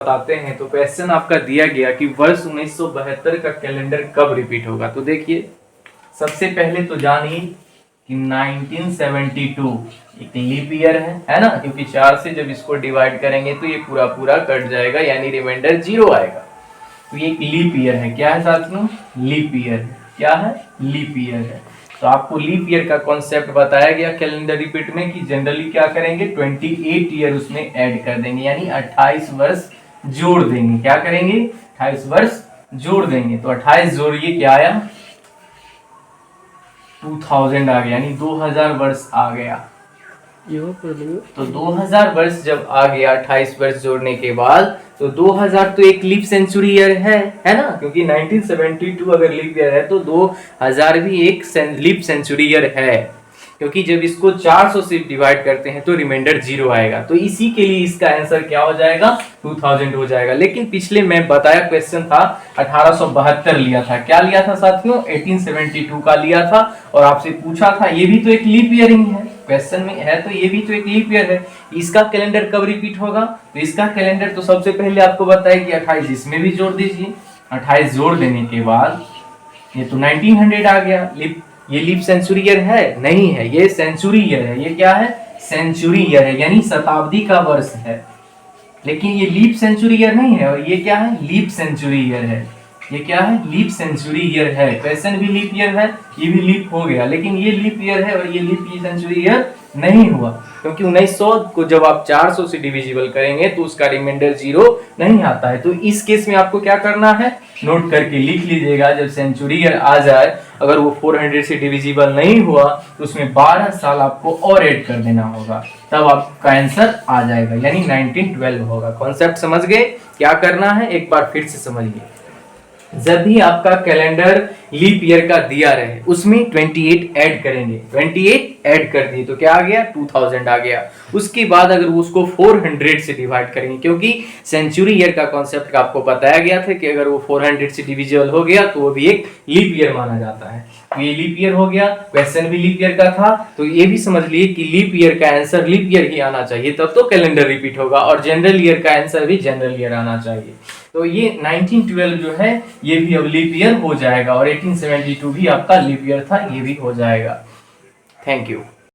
बताते हैं। तो क्वेश्चन आपका दिया गया कि वर्ष 1972 का कैलेंडर कब रिपीट होगा। तो देखिए सबसे पहले तो जानिए कि 1972 एक लीप ईयर है ना, क्योंकि 4 से जब इसको डिवाइड करेंगे तो ये पूरा पूरा कट जाएगा, यानी रिमाइंडर 0 आएगा। तो ये एक लीप ईयर है। क्या है साथियों? लीप ईयर है। क्या है? लीप ईयर है। तो आपको लीप ईयर का कॉन्सेप्ट बताया गया कैलेंडर रिपीट में कि जनरली क्या करेंगे, 28 ईयर उसमें ऐड कर देंगे, यानी 28 वर्ष जोड़ देंगे। क्या करेंगे? 28 वर्ष जोड़ देंगे। तो 28 जोड़िए, क्या आया? 2000 आ गया, यानी 2000 वर्ष आ गया। तो 2000 वर्ष जब आ गया 28 वर्ष जोड़ने के बाद, तो 2000 तो एक लीप सेंचुरी ईयर है ना, क्योंकि 1972 अगर लीप ईयर है तो 2000 भी एक लीप सेंचुरी ईयर है, क्योंकि जब इसको 400 से डिवाइड करते हैं तो रिमाइंडर 0 आएगा। तो इसी के लिए इसका आंसर क्या हो जाएगा? 2000 हो जाएगा। लेकिन पिछले मैं बताया क्वेश्चन था 1872 लिया था। क्या लिया था साथियों? 1872 का लिया था, और आपसे पूछा था ये भी तो एक लीप ईयर ही है, क्वेश्चन में है तो ये भी तो एक लीप ईयर है। इसका कैलेंडर कब रिपीट होगा? तो इसका कैलेंडर तो सबसे पहले आपको बताया कि 28 इसमें भी जोड़ दीजिए। 28 जोड़ देने के बाद ये तो 1900 आ गया। ये लीप सेंचुरी ईयर है? नहीं है, ये सेंचुरी ईयर है। ये क्या है? सेंचुरी ईयर है, यानी शताब्दी का वर्ष है। लेकिन ये लीप सेंचुरी ईयर नहीं है, और ये क्या है? लीप सेंचुरी ईयर है। ये क्या है? लीप सेंचुरी ईयर है। क्वेश्चन भी लीप ईयर है, ये भी लीप हो गया, लेकिन ये लीप ईयर है और ये लीप सेंचुरी ईयर नहीं हुआ, क्योंकि 1900 को जब आप 400 से डिविजिबल करेंगे तो उसका रिमाइंडर 0 नहीं आता है। तो इस केस में आपको क्या करना है? नोट करके लिख लीजिएगा, जब सेंचुरी ईयर आ जाए, अगर वो 400 से डिविजिबल नहीं हुआ तो उसमें 12 साल आपको और ऐड कर देना होगा, तब आपका आंसर आ जाएगा, यानी 1912 होगा। कॉन्सेप्ट समझ गए? क्या करना है एक बार फिर से समझिए। जब भी आपका कैलेंडर लीप ईयर का दिया रहे उसमें 28 ऐड करेंगे। 28 ऐड कर दिए तो क्या आ गया? 2000 आ गया। उसके बाद अगर उसको 400 से डिवाइड करेंगे, क्योंकि सेंचुरी ईयर का कॉन्सेप्ट आपको बताया गया था कि अगर वो 400 से डिविजिबल हो गया तो वो भी एक लीप ईयर माना जाता है। तो ये लीप ईयर हो गया, क्वेश्चन भी लीप ईयर का था, तो ये भी समझ लिए कि लीप ईयर का आंसर लीप ईयर ही आना चाहिए, तब तो कैलेंडर रिपीट होगा, और जनरल ईयर का आंसर भी जनरल ईयर आना चाहिए। तो ये 1912 जो है ये भी अब लीप ईयर हो जाएगा, और 1872 भी आपका लीप ईयर था, ये भी हो जाएगा। Thank you.